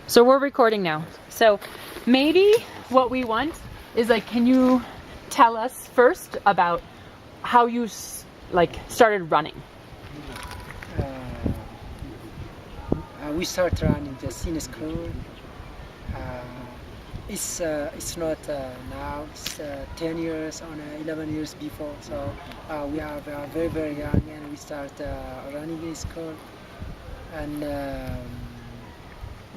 So we're recording now. So maybe what we want is like, can you tell us first about how you started running? We start running just in school. It's not now. It's 10 years or 11 years before. So we are very very young, and we start running in school, and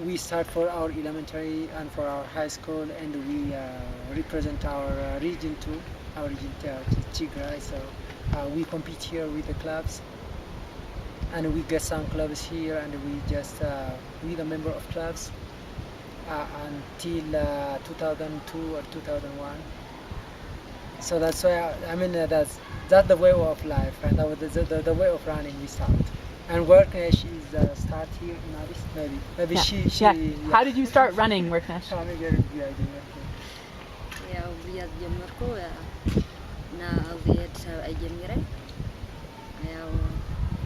we start for our elementary and for our high school, and we represent our region too. Our region Tigray. So we compete here with the clubs, and we get some clubs here, and we just we the member of clubs until 2002 or 2001. So that's why that's the way of life, and the way of running we start. And Worknesh is start here in Addis, maybe Yeah. she Yeah. How did you start running, Worknesh? ያው ብያት ጀመርኩ እና ኣብየት ሰብኣይ ጀሚረ ያው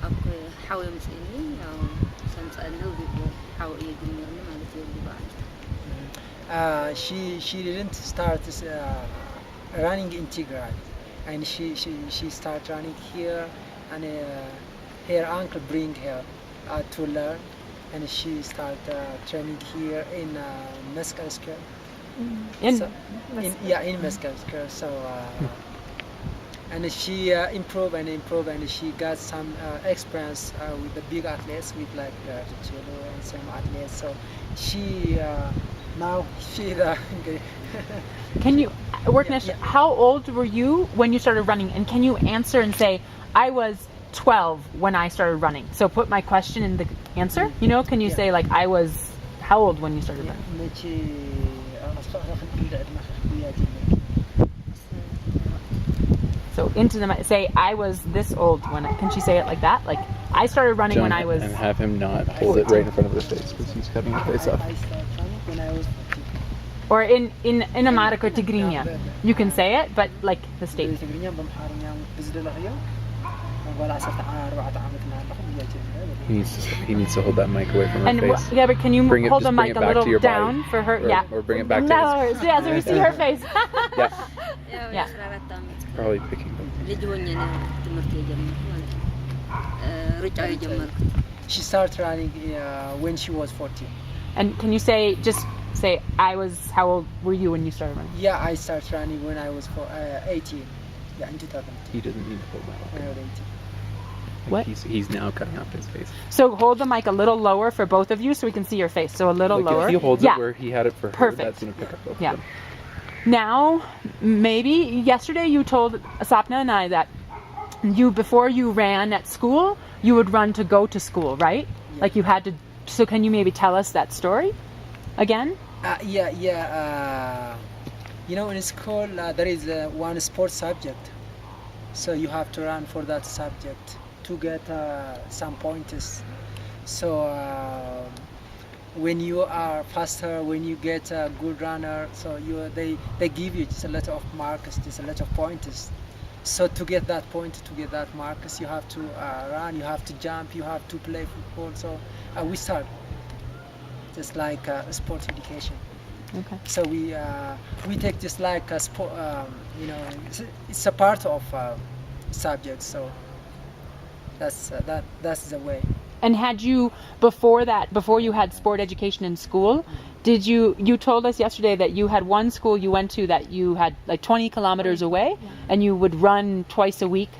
ኣኮ ሓዊ ምፅኒ ያው ሰምፀኒ ቢቦ ሓዊ እየ ጀሚርኒ ማለት እዩ ብበዓል she didn't start running in Tigray, and she start running here, and her uncle bring her to learn, and she start training here in Mescal Square. In Mescal Square. So and she improve, and she got some experience with the big athletes, with like Chelo and some athletes. So she now she Can you, Worknesh, how old were you when you started running? And can you answer and say, I was 12 when I started running? So put my question in the answer. You know, can you say like, I was how old when you started running? So into the say, I was this old when can she say it like that? Like, I started running John, when I was. And have him not hold it right in front of his face because he's cutting his face off. I started running when I was 14. Or in Amharic or Tigrinya, you can say it, but like the state. He needs to hold that mic away from her And face. yeah, but can you Bring it- hold the just bring mic it a back to little your down body. for her? Or- or bring it back to no, his- yeah, so we see her face. Yeah, ያው Yeah. 14 ዓመት probably picking them. ልጅ ሆኜ ነው ትምህርት የጀመርኩ ማለት ነው ሩጫ የጀመርኩት She started running when she was 14. And can you say, just say, I was, how old were you when you started running? Yeah, I started running when I was 18. Yeah, in 2000. He doesn't need to hold that. When I was 18. Like, What? He's now cutting off his face. So hold the mic a little lower for both of you so we can see your face. So a little Like, lower. if he holds yeah. it where he had it for her, Perfect. that's going to pick up both Yeah. of them. Now, maybe yesterday you told Sapna and I that you, before you ran at school, you would run to go to school, right? Yeah. Like you had to. So can you maybe tell us that story again? You know, in school there is one sports subject, so you have to run for that subject to get some pointers. So when you are faster, when you get a good runner, so they give you just a lot of marks, just a lot of pointers. So to get that point, to get that marks, you have to run, you have to jump, you have to play football. So we start just like sport education. Okay. So we take just like a sport, you know, it's a part of subject. So that's the way. And had you, before that, before you had sport education in school, did you told us yesterday that you had one school you went to that you had like 20 kilometers away, and you would run twice a week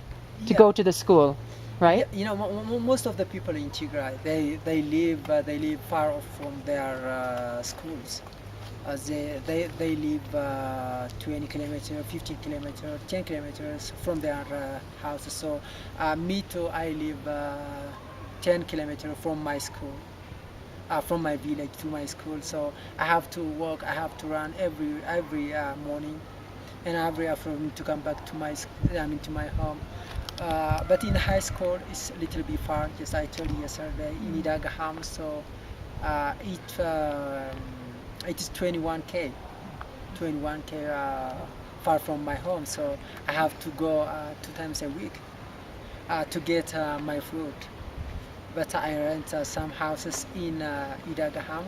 to Yeah. go to the school, right? You know, most of the people in Tigray, they live far off from their schools. They live 20 kilometers, 15 kilometers, 10 kilometers from their houses. So me too, I live 10 kilometers from my school, from my village to my school. So I have to walk, I have to run every morning and every afternoon to come back to to my home. But in high school, it's a little bit far. Just I told you yesterday in Idagaham. So it is 21k far from my home. So I have to go 2 times a week to get my food. But I rent some houses in Idagaham,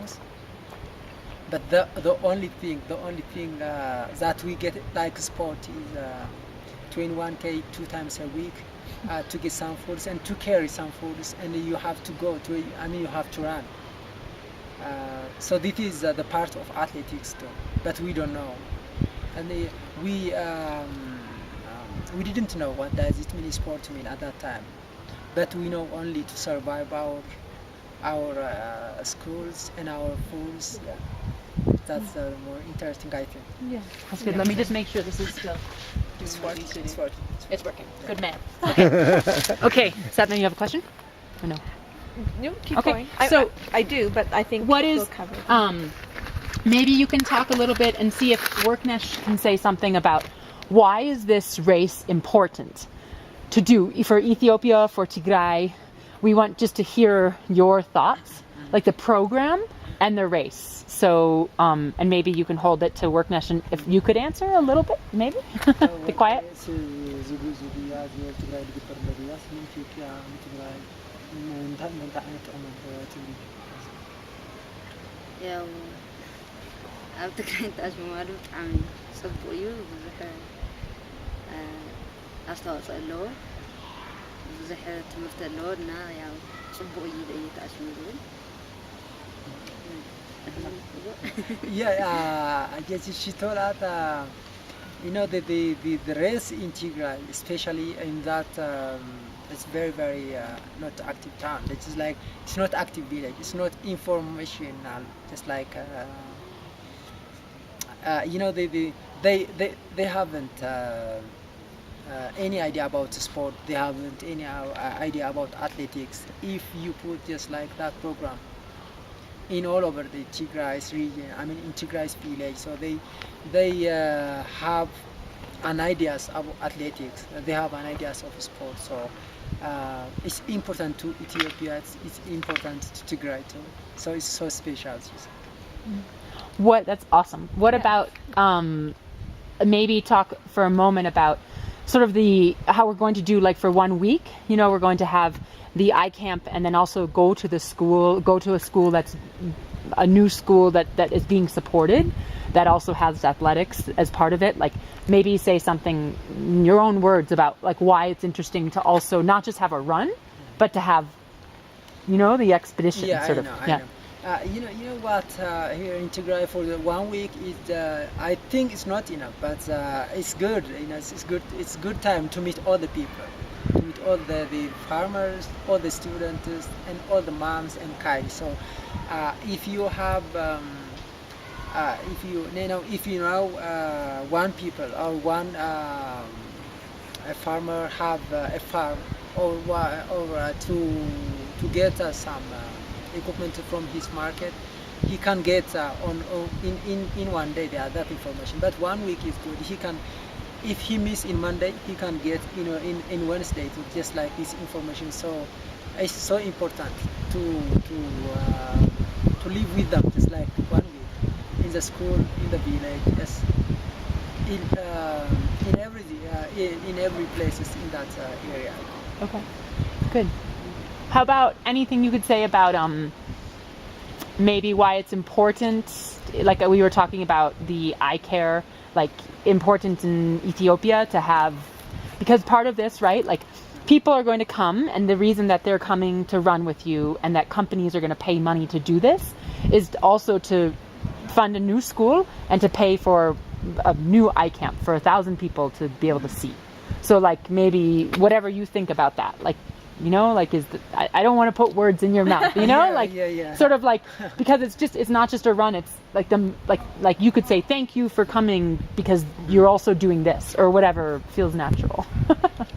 but the only thing that we get like sport is 21K 2 times a week to get some foods and to carry some foods, and you have to go to, you have to run. So this is the part of athletics too, but we don't know, and we didn't know what does it mean sport mean at that time, but we know only to survive our schools and our foods. Yeah. That's more interesting, I think. Yeah, that's good. Let me just make sure this is still. It's working. It's working. It's working. Good man. Okay. Okay. Satna, you have a question? Or no? No, keep Okay, going. so- I do, but I think What we'll is cover it. maybe you can talk a little bit and see if Worknesh can say something about why is this race important to do for Ethiopia, for Tigray. We want just to hear your thoughts, like the program and the race. So, and maybe you can hold it to Worknesh, and if you could answer a little bit, maybe. Be quiet. ያው ኣብ ትግራይ ተኣጅመማሉ ብጣዕሚ ፅቡቅ እዩ ብዙሕ ኣስተዋፅኦ ኣለዎ ብዙሕ ትምህርቲ ኣለዎ እና ያው ፅቡቅ እዩ እዩ ተኣጅመሉ Yeah, I guess she told us, the race in Tigray, especially in that it's very, very not active town. It's just like, it's not active village. It's not informational. Just like, they haven't any idea about sport. They haven't any idea about athletics. If you put just like that program in all over the Tigray's region, in Tigray's village, so they have an ideas of athletics, they have an ideas of sport, so it's important to Ethiopia, it's important to Tigray too, so it's so special. That's awesome. What about maybe talk for a moment about sort of how we're going to do, like for 1 week, we're going to have the iCamp and then also go to a school that's a new school that is being supported, that also has athletics as part of it. Like maybe say something in your own words about like why it's interesting to also not just have a run, but to have, the expedition sort of. I know. You know what? Here in Tigray for the 1 week is, I think it's not enough, but it's good. It's good time to meet all the people, to meet all the farmers, all the students, and all the moms and kids. So if you have, if you know one people or one a farmer have a farm or to get some equipment from his market, he can get in 1 day that information. But 1 week is good. He can, if he miss in Monday, he can get in Wednesday to just like this information. So it's so important to live with them just like 1 week in the school, in the village, yes, in every places in that area. Okay, good. How about anything you could say about maybe why it's important, like we were talking about the eye care, like important in Ethiopia to have, because part of this, right, like people are going to come, and the reason that they're coming to run with you and that companies are going to pay money to do this is also to fund a new school and to pay for a new iCamp for 1,000 people to be able to see. So like maybe whatever you think about that, like, I don't want to put words in your mouth, sort of like, because it's not just a run, it's like like you could say thank you for coming because you're also doing this or whatever feels natural.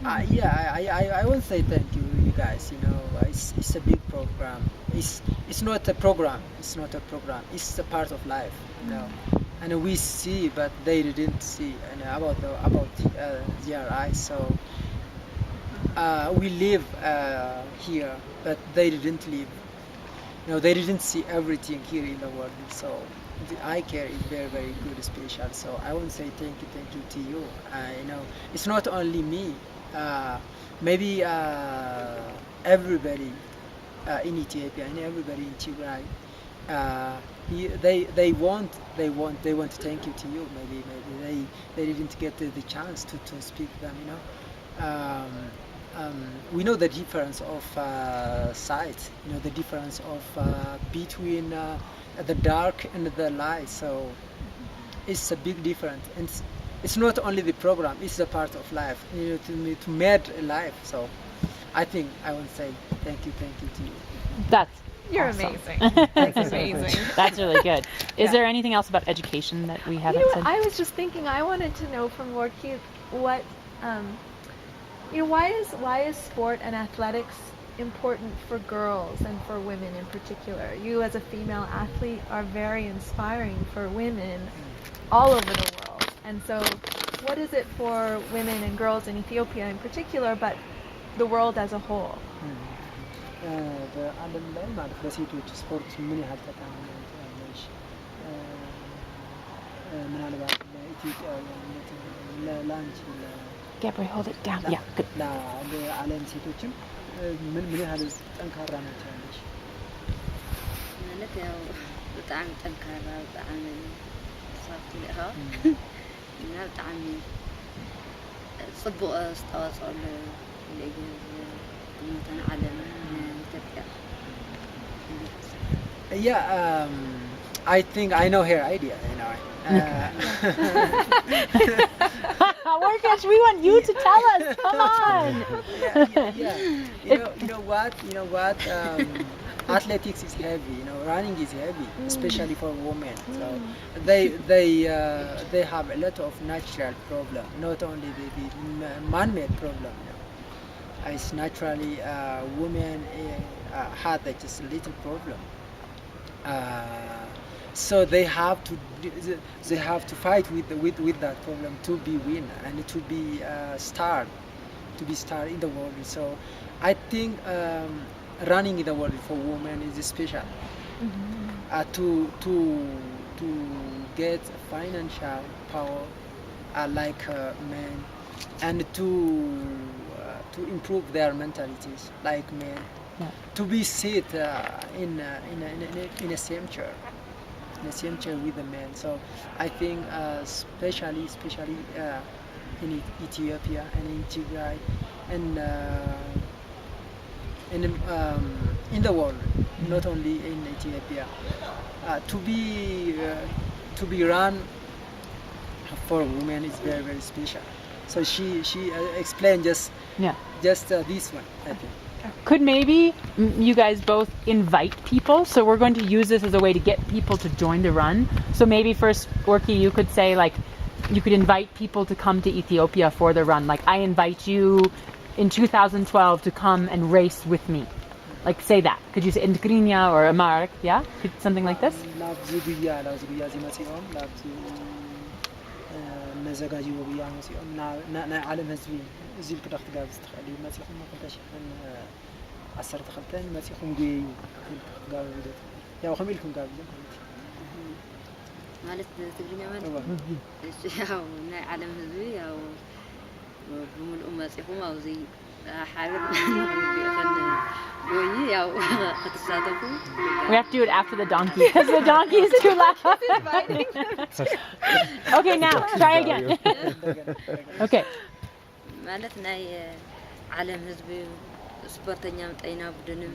I won't say thank you, you guys. It's a big program. It's not a program. It's a part of life. And we see, but they didn't see, and about their eyes. So we live here, but they didn't live. They didn't see everything here in the world. So the eye care is very, very good, special. So I won't say thank you to you. It's not only me. Maybe everybody in Ethiopia and everybody in Tigray they want to thank you to you. Maybe they didn't get the chance to speak them. We know the difference of sight. The difference of between the dark and the light. So it's a big difference, and it's not only the program; it's a part of life. To make a life. So I think I would say thank you to you. That's You're awesome. amazing. Thank That's you so much. amazing. That's really good. Is Yeah. there anything else about education that we You haven't know said? what, I was just thinking, I wanted to know from Lorky what, why is sport and athletics important for girls and for women in particular? You as a female athlete are very inspiring for women all over the world. And so what is it for women and girls in Ethiopia in particular, but the world as a whole? በዓለም ላይ ማለት በሴቶች ስፖርት ምን ያህል ጠቃሚ ነው ትላለች? ምናልባት ለኢትዮጵያውያነት ለአንቺ Gabriel, hold it down. Yeah, good. ለዓለም ሴቶችም ምን ያህል ጠንካራ ነው ትላለች? ማለት ያው ብጣዕሚ ጠንካራ ብጣዕሚ ሳፍቲ ኢኻ እና ብጣዕሚ ጽቡቕ ዝተዋፅኦ ነተን ዓለም ኢትዮጵያ Yeah, I think I know her idea. Workash, we want you to tell us. Come on. Yeah. You know what? Athletics is heavy. Running is heavy, especially for women. So they have a lot of natural problem, not only the man-made problem. It's naturally women had just a little problem. So they have to fight with that problem to be win and to be star in the world. So I think running in the world for women is special. To get financial power like men, and to improve their mentalities like men. Yeah. To be sit in a same chair. With the men. So I think especially in Ethiopia and in Tigray and in the world, not only in Ethiopia, to be run for women is very, very special. So she explained just this one, I think. Could maybe you guys both invite people? So we're going to use this as a way to get people to join the run. So maybe first, Orky, you could say you could invite people to come to Ethiopia for the run. Like, I invite you in 2012 to come and race with me. Like, say that. Could you say in Tigrinya or Amharic? Yeah? Something like this? መዘጋጅዎ ብያ መፅኦም ናይ ዓለም ህዝቢ እዚ ኢልክ ዶ ክትጋብዝ ትኽእል እዩ መፂኹም 2012 መፂኹም ጉየዩ ክትጋብዙ ዶ ትኽእል ያው ከመይ ኢልኩም ጋብዞም ማለት ትግርኛ ማለት ያው ናይ ዓለም ህዝቢ ያው ብምሉእ መፂኹም ኣብዚ ሓብር ጎይ ያው ክትሳተፉ We have to do it after the donkey because the donkey is too loud. Okay, now try again. Okay. ማለት ናይ ዓለም ህዝቢ ስፖርተኛ ምጠይና ቡድንም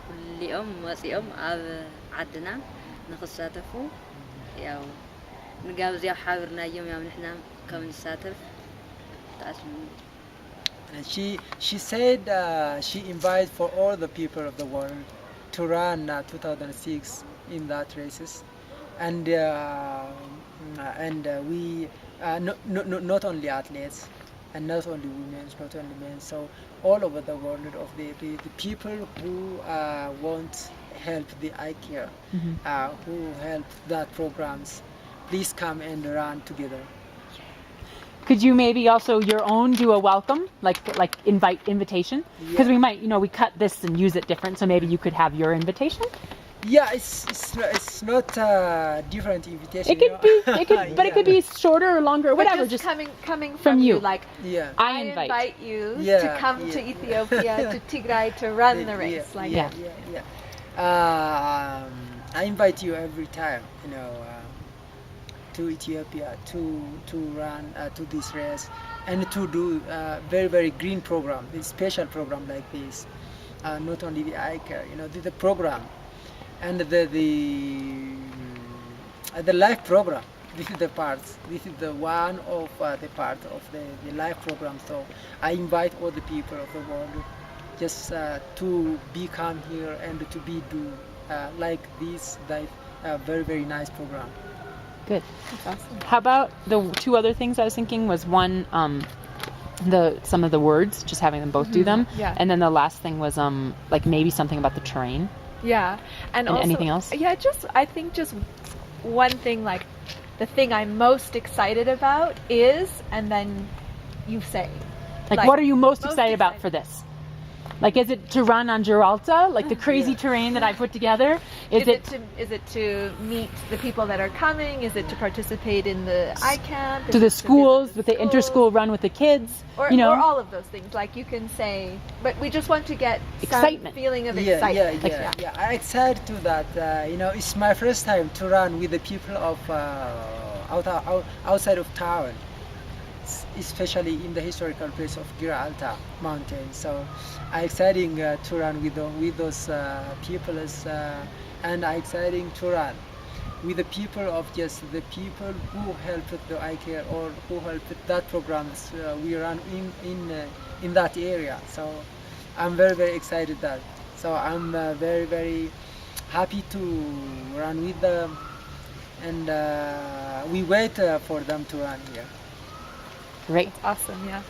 ኩሊኦም መፂኦም ኣብ ዓድና ንኽሳተፉ ያው ንጋብዝ ያው ሓብርናዮም ያው ንሕና ከም ንሳተፍ ተኣስሙ She said she invited for all the people of the world to run 2006 in that races, and we not only athletes and not only women, not only men, so all over the world of the people who want help the eye care, who help that programs, please come and run together. Could you maybe also your own do a welcome, like invitation? Because we might, we cut this and use it different, so maybe you could have your invitation. Yeah, it's not a different invitation. It could be, but it could be shorter or longer, or whatever. Just coming from you. Like, Yeah. I invite you to come to Ethiopia, to Tigray to run the race. Yeah. I invite you every time, to Ethiopia to run to this race and to do very very green program, a special program like this. Not only the eye care, the program and the life program. This is the parts. This is the one of the part of the life program. So I invite all the people of the world just to come here and to do like this very very nice program. Good. That's awesome. How about the two other things I was thinking was one, some of the words, just having them both do them. Yeah. And then the last thing was like maybe something about the terrain. Yeah. And also, anything else? Yeah, I think just one thing, like the thing I'm most excited about is, and then you say. Like what are you most excited about for this? Like, is it to run on Giralta, like the crazy terrain that I put together? Is it to meet the people that are coming? Is it to participate in the iCamp? To the schools, with the inter-school run with the kids, or all of those things. Like you can say, but we just want to get excitement, some feeling of excitement. Yeah. I'm excited to that. It's my first time to run with the people of outside of town, especially in the historical place of Giralta mountain. So I'm exciting to run with those people, and I'm exciting to run with the people of just the people who helped the eye care or who helped that programs we run in that area. So I'm very very excited that. So I'm very very happy to run with them, and we wait for them to run here. Great. Awesome, yeah.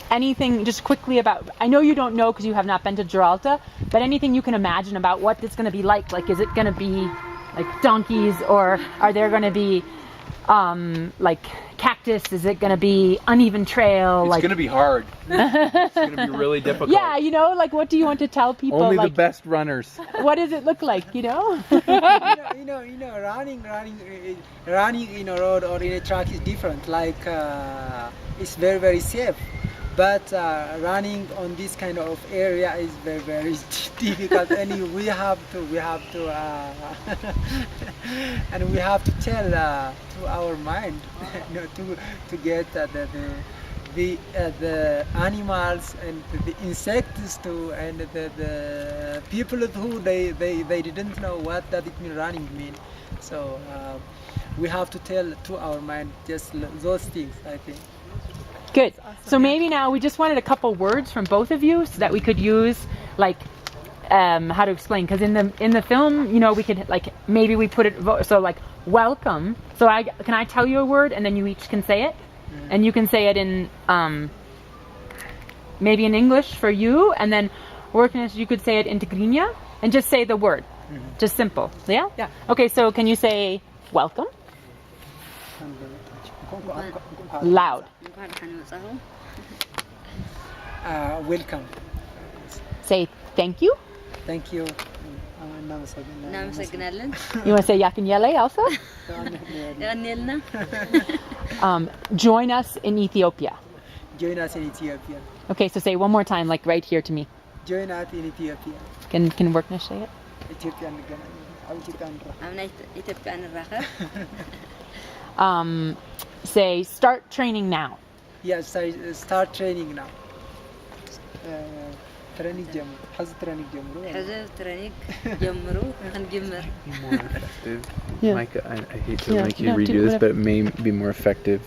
Anything just quickly about, I know you don't know because you have not been to Giralta, but anything you can imagine about what it's going to be like? Like, is it going to be like donkeys, or are there going to be like cactus? Is it going to be uneven trail? It's going to be hard. It's going to be really difficult. Yeah, like what do you want to tell people? Only like, the best runners. What does it look like, running in a road or in a track is different. Like it's very very safe, but running on this kind of area is very very difficult, and we have to and we have to tell to our mind to get the animals and the insects too, and the people who they didn't know what that it mean running mean. So we have to tell to our mind just those things, I think. Good. So maybe now we just wanted a couple words from both of you so that we could use, like, how to explain, because in the film, we could, like, maybe we put it so like welcome. So can I tell you a word and then you each can say it, and you can say it in maybe in English for you, and then you could say it in Tigrinya and just say the word, just simple. Yeah. Yeah. Okay. So can you say welcome? Loud. Welcome. Say thank you. Thank you. እናመሰግናለን። You want to say Yakinyele also? ያኔልና Join us in Ethiopia. Join us in Ethiopia. Okay, so say it one more time, like right here to me. Join us in Ethiopia. Can Worknesh say it? Ethiopia እንገናኝ። አምና ኢትዮጵያ እንራኸብ። Say start training now. Yes, start training now. Training ጀምሩ። ሐዝ ትሬኒንግ ጀምሩ። ሕዚ ትሬኒንግ ጀምሩ ክንጅምር። More effective. Yeah. Micah, I hate to Yeah, make you no, redo do this, whatever. but it may be more effective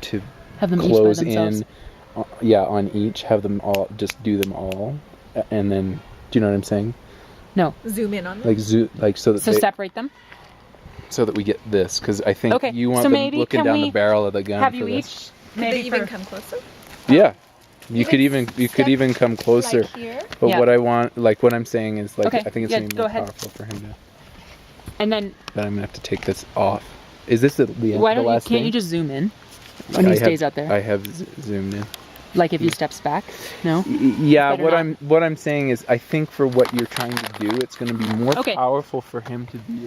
to Have them each by close themselves. in, on each, have them all, just do them all, and then, do you know what I'm saying? No. Zoom in on them. Like so that So they, separate them. so that we get this, because I think Okay, you want so them maybe looking can down we the barrel of the gun Have for you this. each Could they maybe even for- come closer? Yeah, you could step even come closer. Like here? But Yeah. what I want, like what I'm saying is, like Okay, I think it's yeah, gonna be go more ahead. powerful for him to. and then But I'm gonna have to take this off. Is this the end? why The don't you last can't thing? you just zoom in when he stays out there? I have zoomed in. Like if he steps back? No. Yeah, better what I'm saying is, I think for what you're trying to do, it's going to be more Okay. powerful for him to be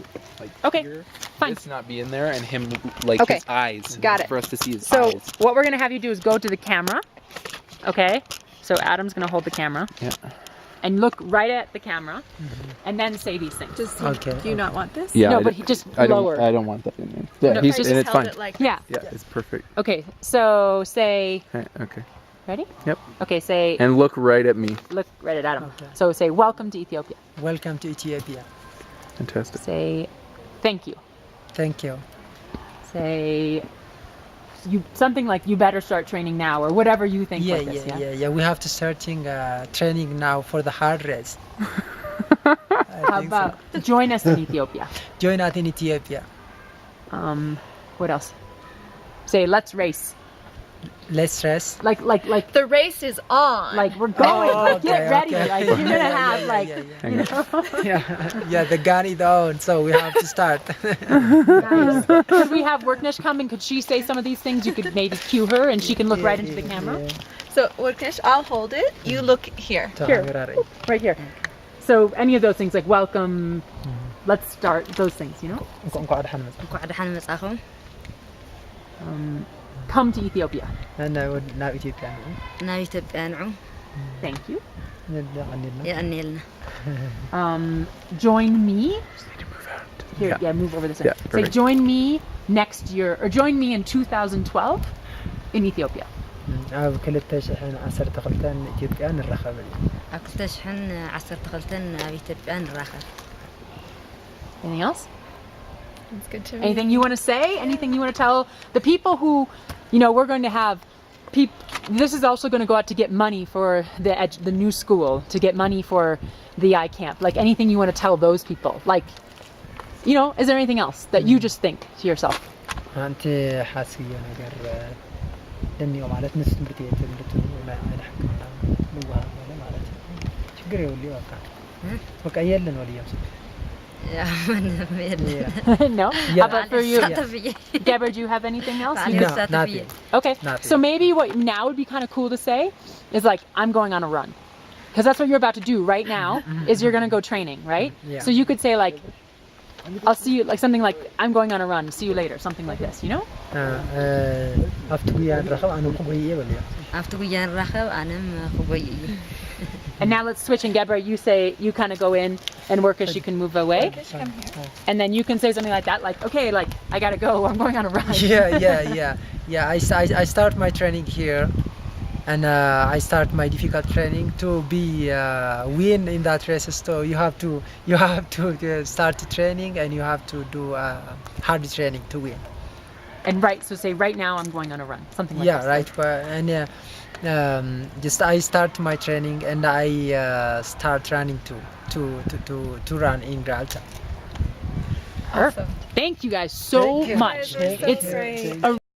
like Okay, here, fine. this not be in there, and him like Okay, his eyes. got it. For us to see his So eyes. what we're gonna have you do is go to the camera. Okay. So Adam's gonna hold the camera. Yeah. and look right at the camera, and then say these things. Just Okay, do you not want this? Yeah. No, I but d- he just I don't. lower. I don't want that in there. Yeah, No, he's just and it's held fine. it like Yeah. Yeah, it's perfect. Okay. So say Okay. ready. Yep. Okay. Say And look right at me. look right at Adam. Okay. So say welcome to Ethiopia. Welcome to Ethiopia. Fantastic. Say thank you. Thank you. Say you something like you better start training now or whatever you think Yeah, like this. yeah. We have to starting training now for the hard race. How about join us in Ethiopia? Join us in Ethiopia. What else? Say let's race. Let's race. Like The race is on. like we're going. Like, get ready. okay. Like you're gonna Yeah, have yeah, like yeah, Hang on. Yeah, the gun is on, so we have to start. could we have Worknish come and could she say some of these things? You could maybe cue her and she can look right into the camera. So, Worknish, I'll hold it. You look here. Here. Right here. So any of those things like welcome, let's start those things, you know? እንኳዕ ደሓን መጻኹም Come to Ethiopia. ናብ ኢትዮጵያ ናብ ኢትዮጵያ ንዑ Thank you. የአኔልና Join me. Here, Yeah. yeah, move over this Yeah, way. Say perfect. join me next year or join me in 2012 in Ethiopia. ኣብ 2012 ኢትዮጵያ ንራኸብ ኣብ 2012 ኣብ ኢትዮጵያ ንራኸብ Anything else? That's good to me. Anything you want to say? Anything you want to tell the people who, you know, we're going to have this is also going to go out to get money for the new school, to get money for the iCamp. Like anything you want to tell those people? Like, you know, is there anything else that you just think to yourself? ኣንቲ ሓስዮ ነገር ደኒዮ ማለት ንስ ትምህርቲ ቤት ትምህርቱ ናይ ሕክምና ምዋሃብ ማለት ችግር የውልዩ በቃ የለን ወልዮም No? Yeah. How about for you? ሳተፍየ Deborah, do you have anything else? ባዕል No, ሳተፍየ nothing. Okay. Nothing. So maybe what now would be kind of cool to say is like, I'm going on a run. Because that's what you're about to do right now, is you're going to go training, right? Yeah. So you could say like, I'll see you, like something like, I'm going on a run, see you later, something like this, you know? ኣብቲ ጉያ ንረኸብ ኣነ ክጎይ የበልዮ ኣብቲ ጉያ ንራኸብ ኣነም ክጎይ እዩ And now let's switch and Deborah, you say, you kind of go in and Workish, you can move away. And then you can say something like that, like, okay, like, I got to go, I'm going on a run. Yeah. I start my training here, and I start my difficult training to be win in that races. So you have to start the training, and you have to do hard training to win. And right, so say, right now I'm going on a run, something like Yeah, this. right. And just I start my training, and I start running to run in Gibraltar. Perfect. Thank you guys so Thank you. much. Guys, we're so It's great. a